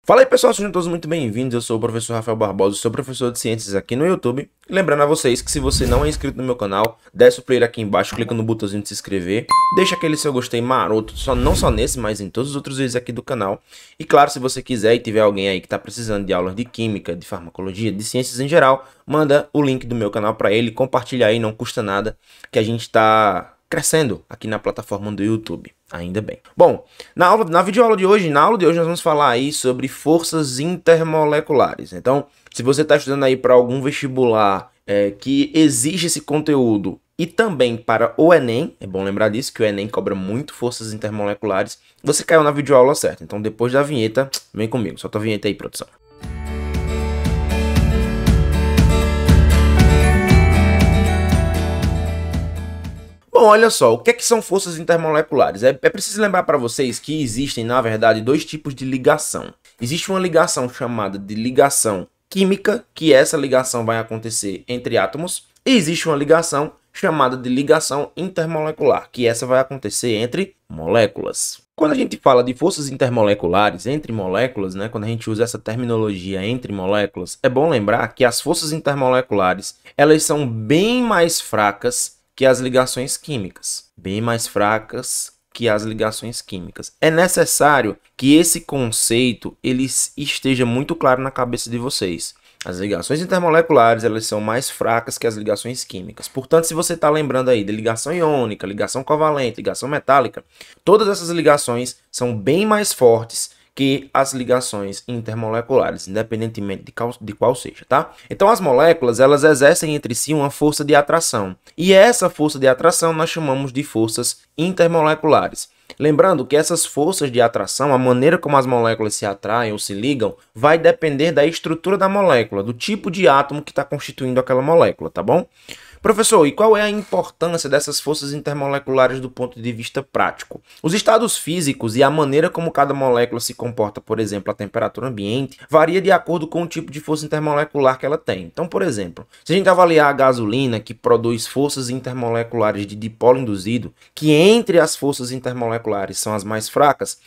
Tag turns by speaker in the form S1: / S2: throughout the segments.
S1: Fala aí pessoal, sejam todos muito bem-vindos, eu sou o professor Rafael Barbosa, sou professor de ciências aqui no YouTube. Lembrando a vocês que se você não é inscrito no meu canal, desce o player aqui embaixo, clica no botãozinho de se inscrever, deixa aquele seu gostei maroto, não só nesse, mas em todos os outros vídeos aqui do canal. E claro, se você quiser e tiver alguém aí que está precisando de aulas de química, de farmacologia, de ciências em geral, manda o link do meu canal para ele, compartilha aí, não custa nada, que a gente está crescendo aqui na plataforma do YouTube. Ainda bem. Bom, na videoaula de hoje, nós vamos falar aí sobre forças intermoleculares. Então, se você está estudando aí para algum vestibular que exige esse conteúdo e também para o Enem, é bom lembrar disso, que o Enem cobra muito forças intermoleculares, você caiu na videoaula certa. Então, depois da vinheta, vem comigo. Solta a vinheta aí, produção. Bom, olha só, o que é que são forças intermoleculares? É preciso lembrar para vocês que existem, na verdade, dois tipos de ligação. Existe uma ligação chamada de ligação química, que essa ligação vai acontecer entre átomos, e existe uma ligação chamada de ligação intermolecular, que essa vai acontecer entre moléculas. Quando a gente fala de forças intermoleculares entre moléculas, né, quando a gente usa essa terminologia entre moléculas, é bom lembrar que as forças intermoleculares, elas são bem mais fracas que as ligações químicas, bem mais fracas que as ligações químicas. É necessário que esse conceito ele esteja muito claro na cabeça de vocês. As ligações intermoleculares elas são mais fracas que as ligações químicas. Portanto, se você está lembrando aí de ligação iônica, ligação covalente, ligação metálica, todas essas ligações são bem mais fortes que as ligações intermoleculares, independentemente de qual seja, tá? Então, as moléculas, elas exercem entre si uma força de atração. E essa força de atração nós chamamos de forças intermoleculares. Lembrando que essas forças de atração, a maneira como as moléculas se atraem ou se ligam, vai depender da estrutura da molécula, do tipo de átomo que está constituindo aquela molécula, tá bom? Professor, e qual é a importância dessas forças intermoleculares do ponto de vista prático? Os estados físicos e a maneira como cada molécula se comporta, por exemplo, a temperatura ambiente, varia de acordo com o tipo de força intermolecular que ela tem. Então, por exemplo, se a gente avaliar a gasolina, que produz forças intermoleculares de dipolo induzido, que entre as forças intermoleculares são as mais fracas,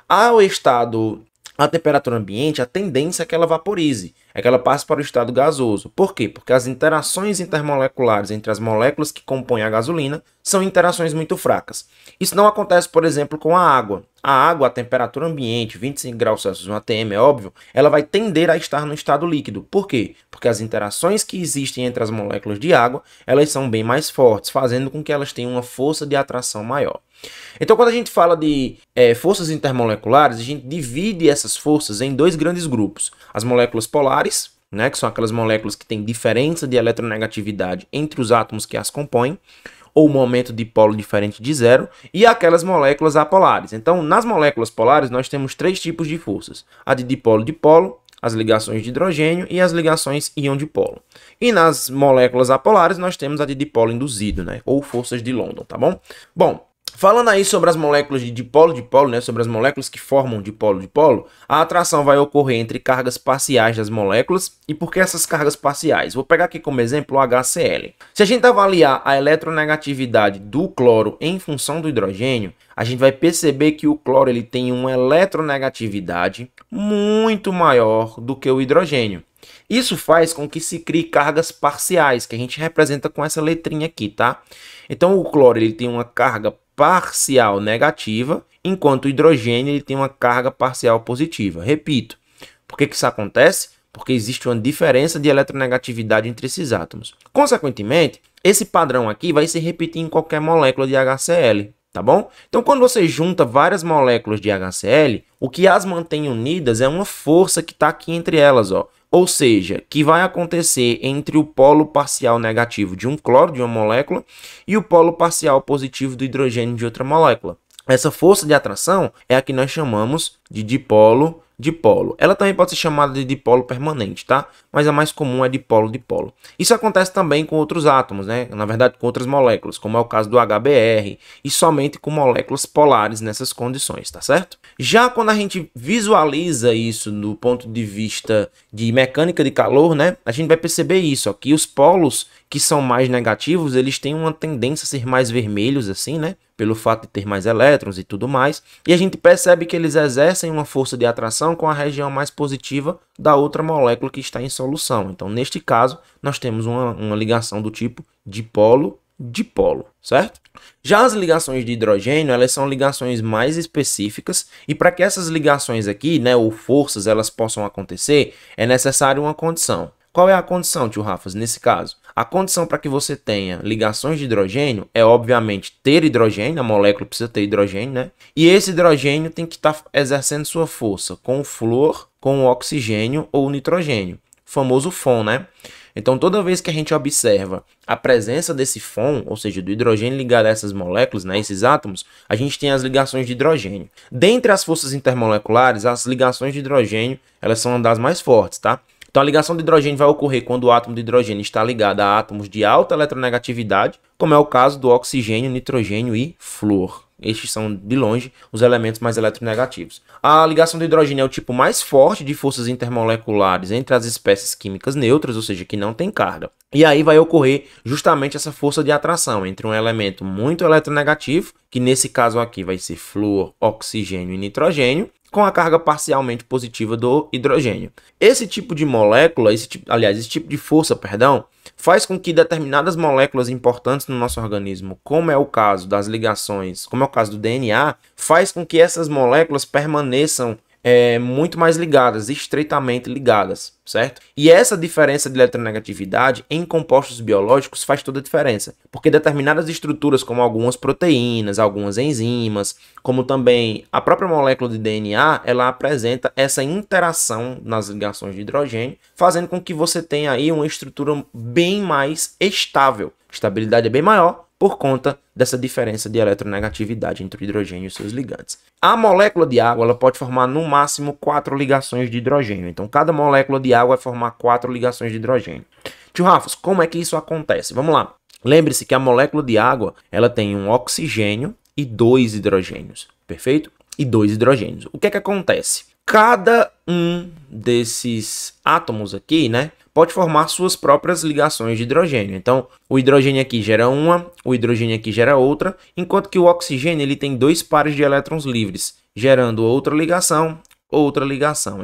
S1: a temperatura ambiente, a tendência é que ela vaporize, é que ela passe para o estado gasoso. Por quê? Porque as interações intermoleculares entre as moléculas que compõem a gasolina são interações muito fracas. Isso não acontece, por exemplo, com a água. A água, a temperatura ambiente, 25 graus Celsius, um ATM, é óbvio, ela vai tender a estar no estado líquido. Por quê? Porque as interações que existem entre as moléculas de água, elas são bem mais fortes, fazendo com que elas tenham uma força de atração maior. Então, quando a gente fala de forças intermoleculares, a gente divide essas forças em dois grandes grupos. As moléculas polares, né, que são aquelas moléculas que têm diferença de eletronegatividade entre os átomos que as compõem, ou momento dipolo diferente de zero, e aquelas moléculas apolares. Então, nas moléculas polares, nós temos três tipos de forças. A de dipolo-dipolo, as ligações de hidrogênio e as ligações íon-dipolo. E nas moléculas apolares, nós temos a de dipolo induzido, né, ou forças de London, tá bom? Bom, falando aí sobre as moléculas de dipolo-dipolo, né, sobre as moléculas que formam dipolo-dipolo, a atração vai ocorrer entre cargas parciais das moléculas. E por que essas cargas parciais? Vou pegar aqui como exemplo o HCl. Se a gente avaliar a eletronegatividade do cloro em função do hidrogênio, a gente vai perceber que o cloro ele tem uma eletronegatividade muito maior do que o hidrogênio. Isso faz com que se crie cargas parciais, que a gente representa com essa letrinha aqui, tá? Então o cloro ele tem uma carga parcial negativa, enquanto o hidrogênio ele tem uma carga parcial positiva. Repito, por que isso acontece? Porque existe uma diferença de eletronegatividade entre esses átomos. Consequentemente, esse padrão aqui vai se repetir em qualquer molécula de HCl, tá bom? Então, quando você junta várias moléculas de HCl, o que as mantém unidas é uma força que está aqui entre elas, ó. Ou seja, que vai acontecer entre o polo parcial negativo de um cloro, de uma molécula, e o polo parcial positivo do hidrogênio de outra molécula. Essa força de atração é a que nós chamamos de dipolo-dipolo. Ela também pode ser chamada de dipolo permanente, tá? Mas a mais comum é dipolo-dipolo. Isso acontece também com outros átomos, né? Na verdade, com outras moléculas, como é o caso do HBr, e somente com moléculas polares nessas condições, tá certo? Já quando a gente visualiza isso do ponto de vista de mecânica de calor, né? A gente vai perceber isso, ó, que os polos que são mais negativos, eles têm uma tendência a ser mais vermelhos, assim, né? pelo fato de ter mais elétrons e tudo mais, e a gente percebe que eles exercem uma força de atração com a região mais positiva da outra molécula que está em solução. Então, neste caso, nós temos uma ligação do tipo dipolo-dipolo, certo? Já as ligações de hidrogênio, elas são ligações mais específicas, e para que essas ligações aqui, né, ou forças, elas possam acontecer, é necessário uma condição. Qual é a condição, tio Rafas, nesse caso? A condição para que você tenha ligações de hidrogênio é, obviamente, ter hidrogênio, a molécula precisa ter hidrogênio, né? E esse hidrogênio tem que estar exercendo sua força com o flúor, com o oxigênio ou o nitrogênio, o famoso FON, né? Então, toda vez que a gente observa a presença desse FON, ou seja, do hidrogênio ligado a essas moléculas, né, esses átomos, a gente tem as ligações de hidrogênio. Dentre as forças intermoleculares, as ligações de hidrogênio, elas são uma das mais fortes, tá? Então, a ligação de hidrogênio vai ocorrer quando o átomo de hidrogênio está ligado a átomos de alta eletronegatividade, como é o caso do oxigênio, nitrogênio e flúor. Estes são, de longe, os elementos mais eletronegativos. A ligação do hidrogênio é o tipo mais forte de forças intermoleculares entre as espécies químicas neutras, ou seja, que não tem carga. E aí vai ocorrer justamente essa força de atração entre um elemento muito eletronegativo, que nesse caso aqui vai ser flúor, oxigênio e nitrogênio, com a carga parcialmente positiva do hidrogênio. Esse tipo de molécula, esse tipo de força, faz com que determinadas moléculas importantes no nosso organismo, como é o caso das ligações, como é o caso do DNA, faz com que essas moléculas permaneçam muito mais ligadas, estreitamente ligadas, certo? E essa diferença de eletronegatividade em compostos biológicos faz toda a diferença, porque determinadas estruturas, como algumas proteínas, algumas enzimas, como também a própria molécula de DNA, ela apresenta essa interação nas ligações de hidrogênio, fazendo com que você tenha aí uma estrutura bem mais estável. A estabilidade é bem maior, por conta dessa diferença de eletronegatividade entre o hidrogênio e seus ligantes. A molécula de água ela pode formar no máximo 4 ligações de hidrogênio. Então, cada molécula de água vai formar 4 ligações de hidrogênio. Tio Rafas, como é que isso acontece? Vamos lá. Lembre-se que a molécula de água ela tem um oxigênio e 2 hidrogênios, perfeito? E 2 hidrogênios. O que é que acontece? Cada um desses átomos aqui, né, pode formar suas próprias ligações de hidrogênio. Então, o hidrogênio aqui gera uma, o hidrogênio aqui gera outra, enquanto que o oxigênio ele tem 2 pares de elétrons livres, gerando outra ligação.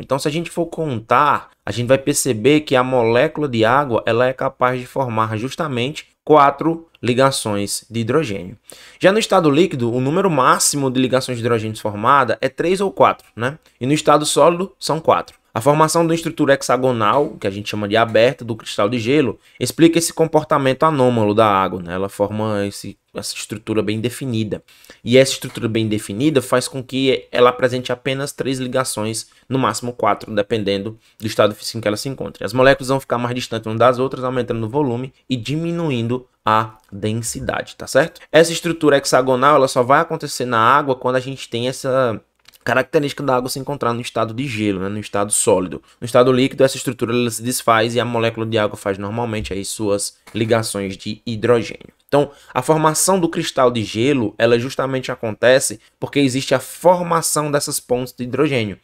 S1: Então, se a gente for contar, a gente vai perceber que a molécula de água ela é capaz de formar justamente 4 ligações de hidrogênio. Já no estado líquido, o número máximo de ligações de hidrogênio formada é 3 ou 4, né? E no estado sólido são 4. A formação de uma estrutura hexagonal, que a gente chama de aberta, do cristal de gelo, explica esse comportamento anômalo da água, né? Ela forma essa estrutura bem definida. E essa estrutura bem definida faz com que ela apresente apenas 3 ligações, no máximo 4, dependendo do estado físico em que ela se encontre. As moléculas vão ficar mais distantes umas das outras, aumentando o volume e diminuindo a densidade, tá certo? Essa estrutura hexagonal ela só vai acontecer na água quando a gente tem essa característica da água se encontrar no estado de gelo, né, no estado sólido. No estado líquido, essa estrutura ela se desfaz e a molécula de água faz normalmente aí suas ligações de hidrogênio. Então, a formação do cristal de gelo, ela justamente acontece porque existe a formação dessas pontes de hidrogênio.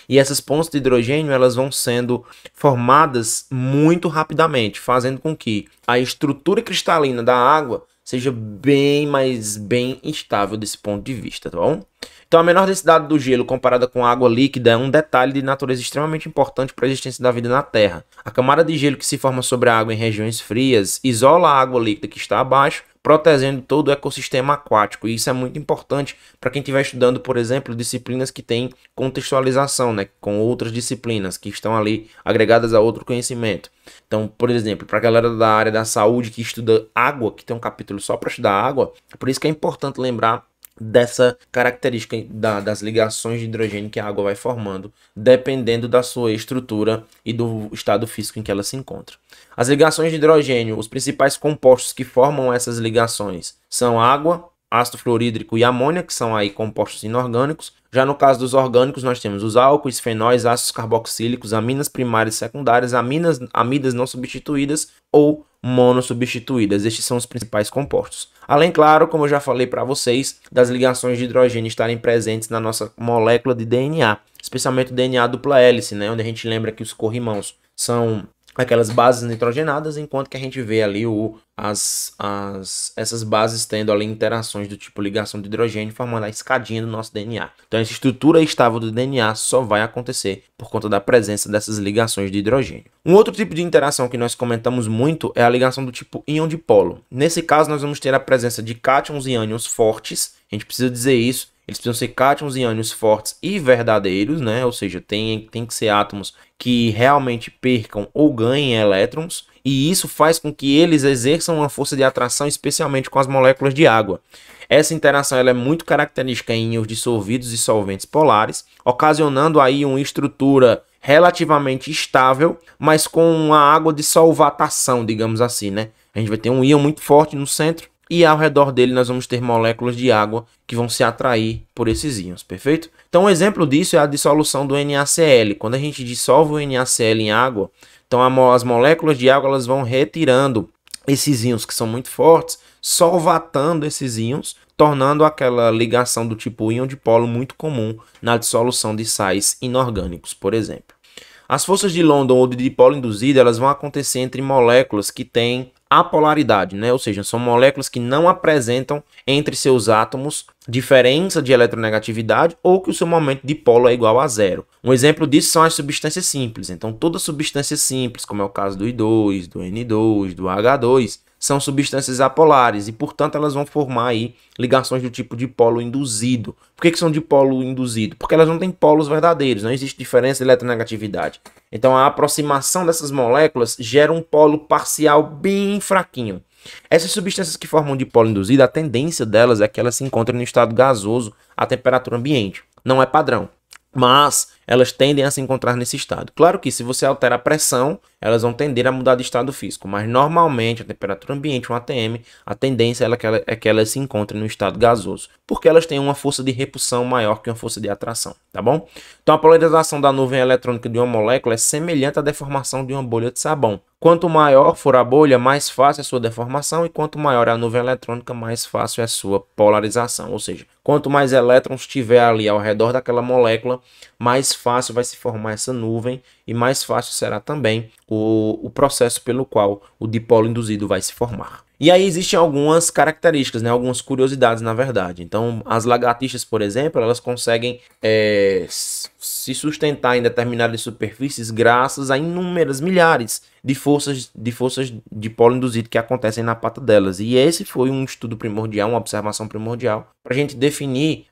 S1: E essas pontes de hidrogênio, elas vão sendo formadas muito rapidamente, fazendo com que a estrutura cristalina da água seja bem instável desse ponto de vista, tá bom? Então, a menor densidade do gelo comparada com a água líquida é um detalhe de natureza extremamente importante para a existência da vida na Terra. A camada de gelo que se forma sobre a água em regiões frias isola a água líquida que está abaixo, protegendo todo o ecossistema aquático. E isso é muito importante para quem estiver estudando, por exemplo, disciplinas que têm contextualização, né, com outras disciplinas que estão ali agregadas a outro conhecimento. Então, por exemplo, para a galera da área da saúde que estuda água, que tem um capítulo só para estudar água, é por isso que é importante lembrar dessa característica das ligações de hidrogênio que a água vai formando, dependendo da sua estrutura e do estado físico em que ela se encontra. As ligações de hidrogênio, os principais compostos que formam essas ligações são água, ácido fluorídrico e amônia, que são aí compostos inorgânicos. Já no caso dos orgânicos, nós temos os álcoois, fenóis, ácidos carboxílicos, aminas primárias e secundárias, amidas não substituídas ou monossubstituídas. Estes são os principais compostos. Além, claro, como eu já falei para vocês, das ligações de hidrogênio estarem presentes na nossa molécula de DNA, especialmente o DNA dupla hélice, né, onde a gente lembra que os corrimãos são aquelas bases nitrogenadas, enquanto que a gente vê ali essas bases tendo ali interações do tipo ligação de hidrogênio, formando a escadinha do nosso DNA. Então, essa estrutura estável do DNA só vai acontecer por conta da presença dessas ligações de hidrogênio. Um outro tipo de interação que nós comentamos muito é a ligação do tipo íon-dipolo. Nesse caso, nós vamos ter a presença de cátions e ânions fortes. A gente precisa dizer isso. Eles precisam ser cátions e ânions fortes e verdadeiros, né? Ou seja, tem que ser átomos que realmente percam ou ganhem elétrons. E isso faz com que eles exerçam uma força de atração, especialmente com as moléculas de água. Essa interação ela é muito característica em íons dissolvidos e solventes polares, ocasionando aí uma estrutura relativamente estável, mas com uma água de solvatação, digamos assim, né? A gente vai ter um íon muito forte no centro, e ao redor dele nós vamos ter moléculas de água que vão se atrair por esses íons, perfeito? Então um exemplo disso é a dissolução do NaCl. Quando a gente dissolve o NaCl em água, então as moléculas de água elas vão retirando esses íons que são muito fortes, solvatando esses íons, tornando aquela ligação do tipo íon dipolo muito comum na dissolução de sais inorgânicos, por exemplo. As forças de London ou de dipolo induzido elas vão acontecer entre moléculas que têm apolaridade, né? Ou seja, são moléculas que não apresentam entre seus átomos diferença de eletronegatividade ou que o seu momento dipolo é igual a zero. Um exemplo disso são as substâncias simples. Então, todas substâncias simples, como é o caso do I2, do N2, do H2, são substâncias apolares e, portanto, elas vão formar aí ligações do tipo dipolo induzido. Por que são dipolo induzido? Porque elas não têm polos verdadeiros, não existe diferença de eletronegatividade. Então, a aproximação dessas moléculas gera um polo parcial bem fraquinho. Essas substâncias que formam dipolo induzido, a tendência delas é que elas se encontrem no estado gasoso a temperatura ambiente. Não é padrão, mas elas tendem a se encontrar nesse estado. Claro que se você altera a pressão, elas vão tender a mudar de estado físico, mas normalmente a temperatura ambiente, um ATM, a tendência é que elas se encontrem no estado gasoso, porque elas têm uma força de repulsão maior que uma força de atração, tá bom? Então a polarização da nuvem eletrônica de uma molécula é semelhante à deformação de uma bolha de sabão. Quanto maior for a bolha, mais fácil é a sua deformação, e quanto maior é a nuvem eletrônica, mais fácil é a sua polarização. Ou seja, quanto mais elétrons tiver ali ao redor daquela molécula, mais fácil vai se formar essa nuvem e mais fácil será também o processo pelo qual o dipolo induzido vai se formar. E aí existem algumas características, né? Algumas curiosidades, na verdade. Então, as lagartixas, por exemplo, elas conseguem se sustentar em determinadas superfícies graças a inúmeras milhares de forças de polo induzido que acontecem na pata delas. E esse foi um estudo primordial, uma observação primordial, para a gente definir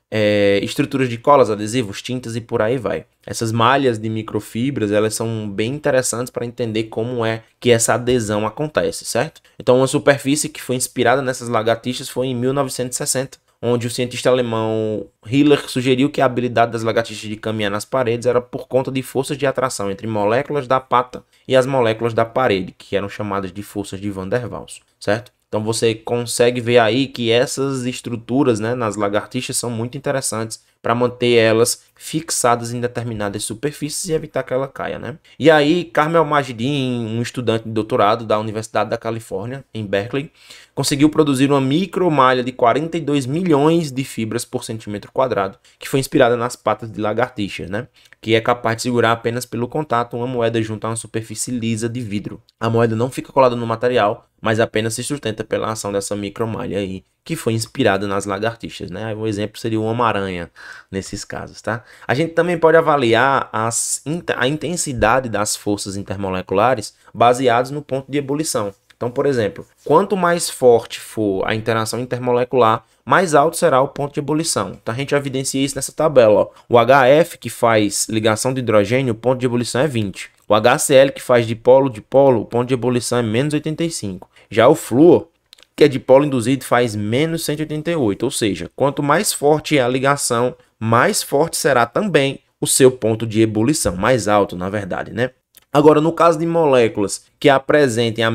S1: estruturas de colas, adesivos, tintas e por aí vai. Essas malhas de microfibras, elas são bem interessantes para entender como é que essa adesão acontece, certo? Então, uma superfície que foi inspirada nessas lagartixas foi em 1960, onde o cientista alemão Hiller sugeriu que a habilidade das lagartixas de caminhar nas paredes era por conta de forças de atração entre moléculas da pata e as moléculas da parede, que eram chamadas de forças de Van der Waals, certo? Então você consegue ver aí que essas estruturas, né, nas lagartixas são muito interessantes para manter elas fixadas em determinadas superfícies e evitar que ela caia, né? E aí, Carmel Majidin, um estudante de doutorado da Universidade da Califórnia, em Berkeley, conseguiu produzir uma micromalha de 42 milhões de fibras por centímetro quadrado, que foi inspirada nas patas de lagartixas, né? Que é capaz de segurar apenas pelo contato uma moeda junto a uma superfície lisa de vidro. A moeda não fica colada no material, mas apenas se sustenta pela ação dessa micromalha aí, que foi inspirada nas lagartixas, né? Um exemplo seria o Homem-Aranha nesses casos, tá? A gente também pode avaliar a intensidade das forças intermoleculares baseadas no ponto de ebulição. Então, por exemplo, quanto mais forte for a interação intermolecular, mais alto será o ponto de ebulição. Então, a gente evidencia isso nessa tabela, ó. O HF, que faz ligação de hidrogênio, o ponto de ebulição é 20. O HCl, que faz dipolo-dipolo, o ponto de ebulição é menos 85. Já o flúor, que é dipolo induzido, faz menos 188. Ou seja, quanto mais forte é a ligação, mais forte será também o seu ponto de ebulição. Mais alto, na verdade, né? Agora, no caso de moléculas que apresentem o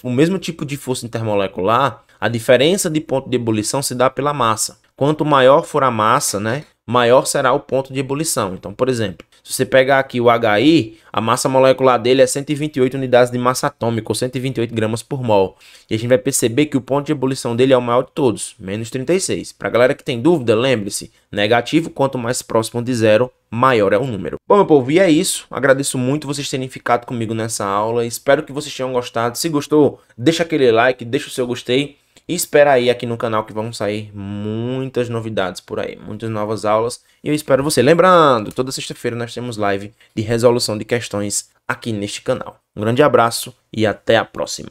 S1: mesmo tipo de força intermolecular, a diferença de ponto de ebulição se dá pela massa. Quanto maior for a massa, né, maior será o ponto de ebulição. Então, por exemplo, se você pegar aqui o HI, a massa molecular dele é 128 unidades de massa atômica, ou 128 gramas por mol. E a gente vai perceber que o ponto de ebulição dele é o maior de todos, menos 36. Para a galera que tem dúvida, lembre-se, negativo, quanto mais próximo de zero, maior é o número. Bom, meu povo, e é isso. Agradeço muito vocês terem ficado comigo nessa aula. Espero que vocês tenham gostado. Se gostou, deixa aquele like, deixa o seu gostei. E espera aí aqui no canal que vão sair muitas novidades por aí, muitas novas aulas. E eu espero você. Lembrando, toda sexta-feira nós temos live de resolução de questões aqui neste canal. Um grande abraço e até a próxima.